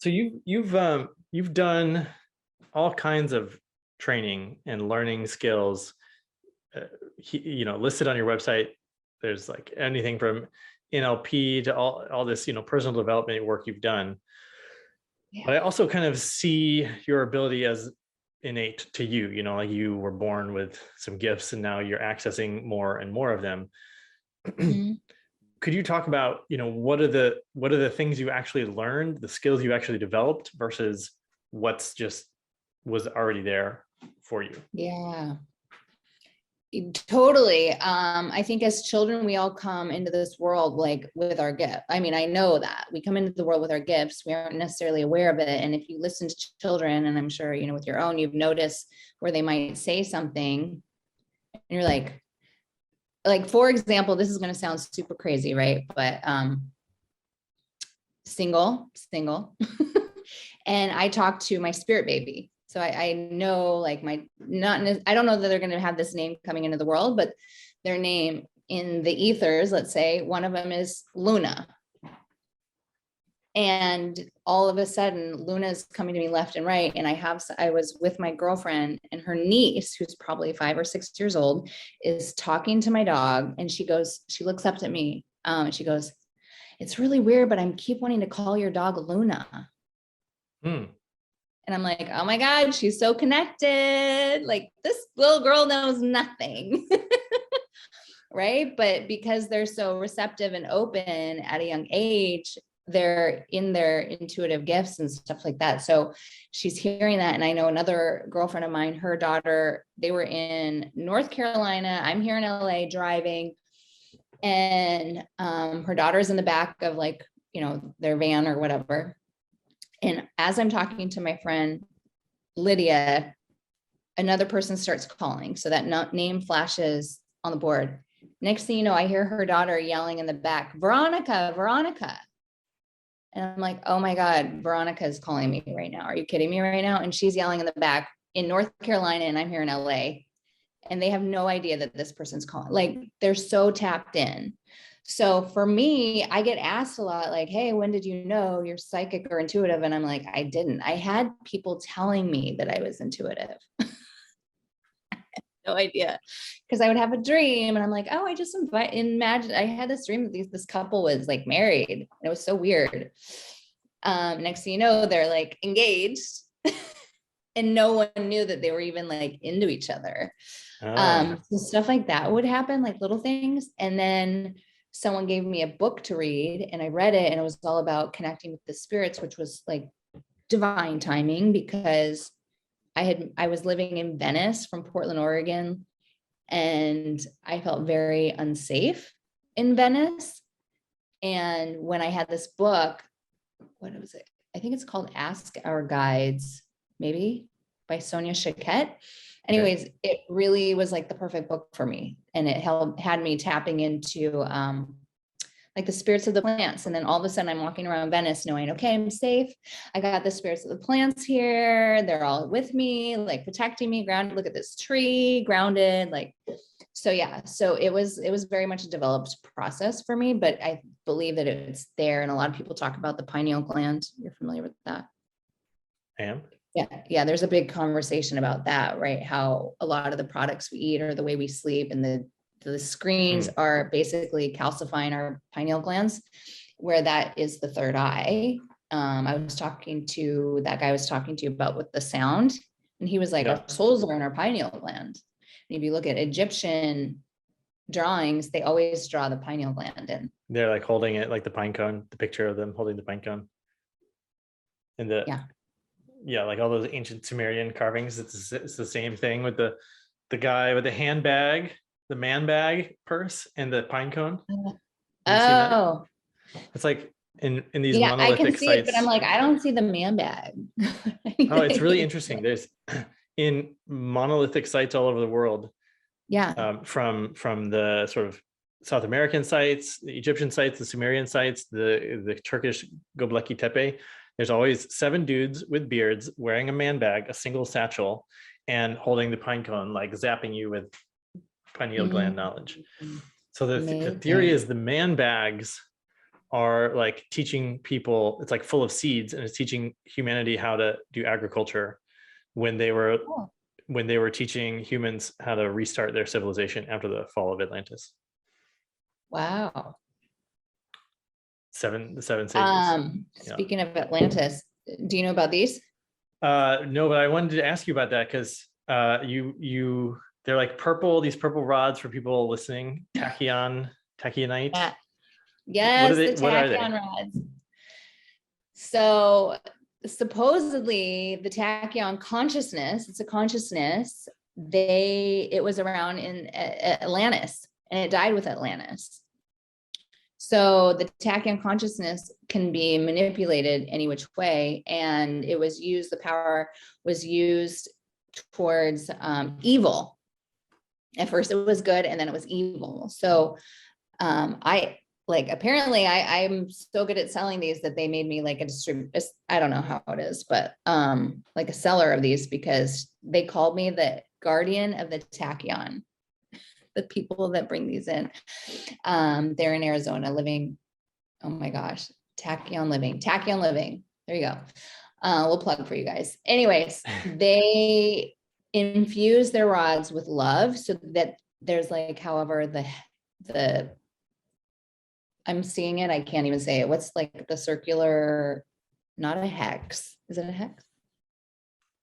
So you've done all kinds of training and learning skills, listed on your website. There's like anything from NLP to all this, personal development work you've done. Yeah. But I also kind of see your ability as innate to you, like you were born with some gifts and now you're accessing more and more of them. Mhm. Could you talk about, what are the things you actually learned, the skills you actually developed versus what's just was already there for you? Yeah. Totally. I think as children, we all come into this world like with our gift. I mean, I know that we come into the world with our gifts. We aren't necessarily aware of it. And if you listen to children, and I'm sure, with your own, you've noticed where they might say something and you're like, for example, this is going to sound super crazy, right? But single. And I talked to my spirit baby. So I know like I don't know that they're going to have this name coming into the world, but their name in the ethers, let's say one of them is Luna. And all of a sudden Luna's coming to me left and right. And I was with my girlfriend, and her niece, who's probably 5 or 6 years old, is talking to my dog. And she looks up at me. And she goes, "It's really weird, but I keep wanting to call your dog Luna." And I'm like, oh my God, she's so connected. Like this little girl knows nothing. Right. But because they're so receptive and open at a young age, they're in their intuitive gifts and stuff like that. So she's hearing that. And I know another girlfriend of mine, her daughter, they were in North Carolina. I'm here in LA driving. And her daughter's in the back of their van or whatever. And as I'm talking to my friend Lydia, another person starts calling. So that name flashes on the board. Next thing you know, I hear her daughter yelling in the back, "Veronica, Veronica." And I'm like, oh my God, Veronica is calling me right now. Are you kidding me right now? And she's yelling in the back in North Carolina, and I'm here in LA. And they have no idea that this person's calling. Like they're so tapped in. So for me, I get asked a lot like, hey, when did you know you're psychic or intuitive? And I'm like, I didn't. I had people telling me that I was intuitive. No idea. Because I would have a dream and I'm like, oh, I just imagine I had this dream that this couple was like married. And it was so weird. Next thing you know, they're like engaged. And no one knew that they were even like into each other. So stuff like that would happen, like little things. And then someone gave me a book to read and I read it, and it was all about connecting with the spirits, which was like divine timing, because I was living in Venice from Portland, Oregon, and I felt very unsafe in Venice. And when I had this book, what was it? I think it's called Ask Our Guides, maybe, by Sonia Choquette. Anyways, it really was like the perfect book for me. And it had me tapping into like the spirits of the plants. And then all of a sudden I'm walking around Venice knowing, okay, I'm safe. I got the spirits of the plants here. They're all with me, like protecting me, grounded. Look at this tree, grounded. Like, so yeah. So it was very much a developed process for me, but I believe that it's there. And a lot of people talk about the pineal gland. You're familiar with that? I am. Yeah. There's a big conversation about that, right? How a lot of the products we eat or the way we sleep and the screens are basically calcifying our pineal glands, where that is the third eye. I was talking to that guy I was talking to you about with the sound, and he was like, our souls are in our pineal gland. And if you look at Egyptian drawings, they always draw the pineal gland in. They're like holding it, like the pine cone, the picture of them holding the pine cone. And like all those ancient Sumerian carvings, it's the same thing with the guy with the handbag, the man bag purse, and the pine cone. Oh, it's like in these monolithic I can see sites. It, but I'm like, I don't see the man bag. Oh, it's really interesting. There's in monolithic sites all over the world. From the sort of South American sites, the Egyptian sites, the Sumerian sites, the Turkish Göbekli Tepe. There's always 7 dudes with beards wearing a man bag, a single satchel, and holding the pine cone, like zapping you with pineal gland knowledge. So the theory is the man bags are like teaching people, it's like full of seeds, and it's teaching humanity how to do agriculture when they were teaching humans how to restart their civilization after the fall of Atlantis. Wow. The seven sages. Speaking of Atlantis, do you know about these? No, but I wanted to ask you about that because they're like these purple rods for people listening. Takyonite. Yeah. Yes, the Tachyon Rods. So supposedly the Tachyon consciousness, it's a consciousness, it was around in Atlantis, and it died with Atlantis. So the Tachyon consciousness can be manipulated any which way, and the power was used towards evil. At first it was good, and then it was evil. So apparently I'm so good at selling these that they made me like a distributor. I don't know how it is, but like a seller of these, because they called me the guardian of the Tachyon. The people that bring these in, they're in Arizona living. Oh my gosh, Tachyon Living. There you go. We'll plug for you guys. Anyways, they infuse their rods with love, so that there's like, however, the I'm seeing it. I can't even say it. What's like the circular, not a hex. Is it a hex?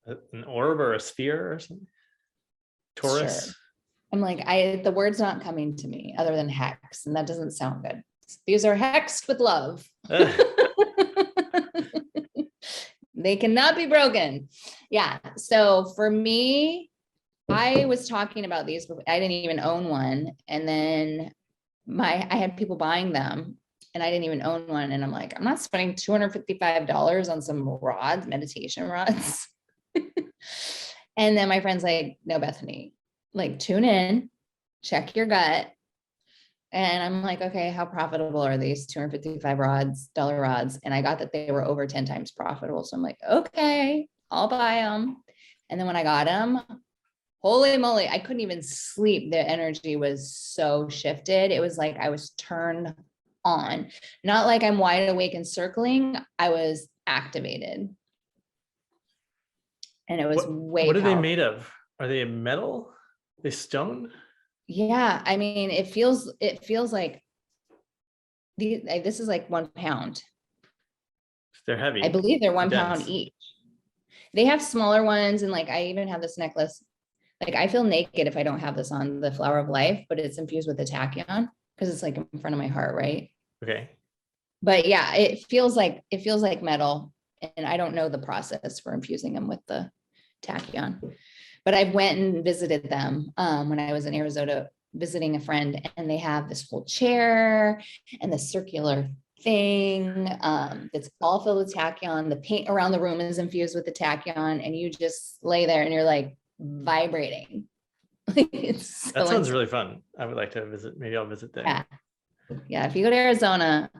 An orb or a sphere or something? Taurus. Sure. I'm like, the word's not coming to me other than hex, and that doesn't sound good. These are hexed with love. They cannot be broken. Yeah. So for me, I was talking about these, but I didn't even own one. And then I had people buying them, and I didn't even own one. And I'm like, I'm not spending $255 on some rods, meditation rods. And then my friend's like, no, Bethany, like, tune in, check your gut. And I'm like, okay, how profitable are these $255 rods? And I got that they were over 10 times profitable. So I'm like, okay, I'll buy them. And then when I got them, holy moly, I couldn't even sleep. The energy was so shifted. It was like I was turned on. Not like I'm wide awake and circling. I was activated. And it was What are they made of? Are they metal? Are they stone? Yeah, I mean, it feels like this is like 1 pound. They're heavy. I believe they're 1 pound each. They have smaller ones, and like I even have this necklace. Like I feel naked if I don't have this on, the Flower of Life, but it's infused with the Tachyon because it's like in front of my heart, right? Okay. But yeah, it feels like metal, and I don't know the process for infusing them with the Tachyon. But I went and visited them when I was in Arizona visiting a friend, and they have this whole chair and the circular thing that's all filled with Tachyon. The paint around the room is infused with the Tachyon, and you just lay there and you're like vibrating. That sounds really fun. I would like to visit. Maybe I'll visit there. Yeah. If you go to Arizona,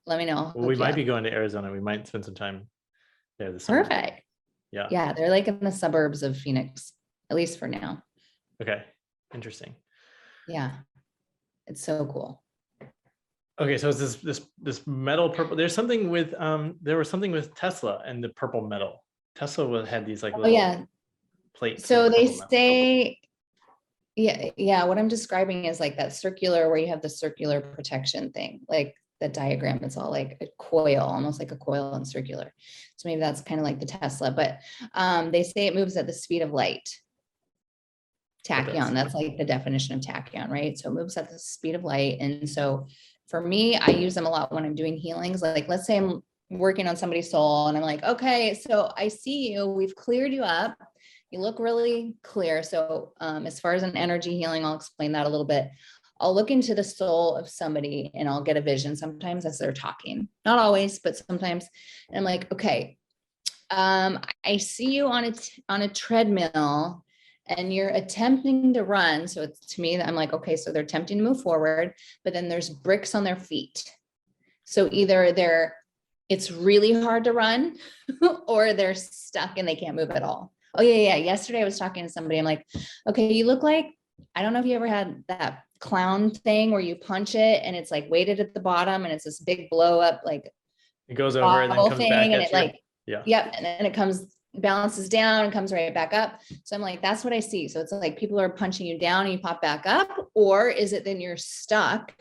let me know. Well, we might be going to Arizona. We might spend some time there this summer. Perfect. Yeah. Yeah. They're like in the suburbs of Phoenix, at least for now. Okay. Interesting. Yeah. It's so cool. Okay. So it's this metal purple. There's something with, there was something with Tesla and the purple metal. Tesla had these like little plates. So they say, yeah. What I'm describing is like that circular, where you have the circular protection thing, like the diagram. It's all like a coil, almost like a coil and circular. So maybe that's kind of like the Tesla, but they say it moves at the speed of light. Tachyon, that's like the definition of Tachyon, right? So it moves at the speed of light. And so for me, I use them a lot when I'm doing healings. Like, let's say I'm working on somebody's soul, and I'm like, okay, so I see you, we've cleared you up. You look really clear. So as far as an energy healing, I'll explain that a little bit. I'll look into the soul of somebody and I'll get a vision sometimes as they're talking, not always, but sometimes. And I'm like, okay, I see you on a treadmill and you're attempting to run. So it's, to me, I'm like, okay, so they're attempting to move forward, but then there's bricks on their feet. So either it's really hard to run or they're stuck and they can't move at all. Oh yeah. Yesterday I was talking to somebody. I'm like, okay, you look like I don't know if you ever had that clown thing where you punch it and it's like weighted at the bottom and it's this big blow up, like it goes over and then comes back and at it you. like, Yeah. yep. And then it balances down and comes right back up. So I'm like, that's what I see. So it's like people are punching you down and you pop back up, or is it then you're stuck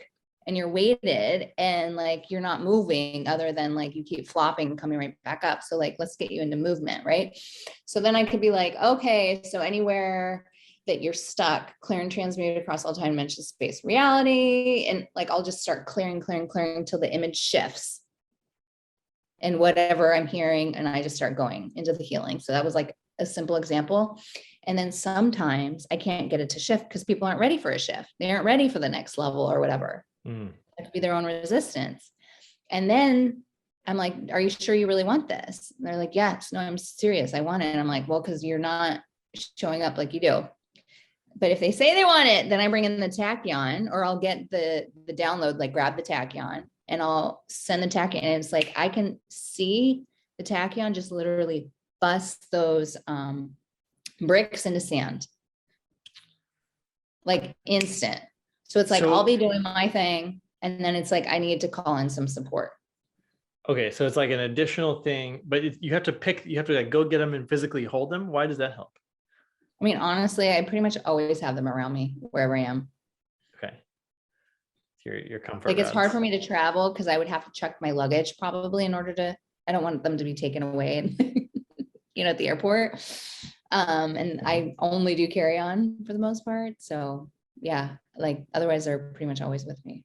and you're weighted and like you're not moving other than like you keep flopping and coming right back up. So like, let's get you into movement, right? So then I could be like, okay, so anywhere that you're stuck, clear and transmute across all time, dimension, space, reality. And like, I'll just start clearing till the image shifts and whatever I'm hearing. And I just start going into the healing. So that was like a simple example. And then sometimes I can't get it to shift because people aren't ready for a shift. They aren't ready for the next level or whatever. It could be their own resistance. And then I'm like, are you sure you really want this? And they're like, yes, no, I'm serious. I want it. And I'm like, well, because you're not showing up like you do. But if they say they want it, then I bring in the tachyon, or I'll get the download, like grab the tachyon and I'll send the tachyon. And it's like, I can see the tachyon just literally bust those bricks into sand, like instant. So it's like, I'll be doing my thing. And then it's like, I need to call in some support. Okay. So it's like an additional thing, but you have to like go get them and physically hold them. Why does that help? I mean, honestly, I pretty much always have them around me wherever I am. Okay. Your comfort. Like, it's hard for me to travel because I would have to check my luggage probably in order to, I don't want them to be taken away and, at the airport. And I only do carry on for the most part. So yeah, like otherwise they're pretty much always with me.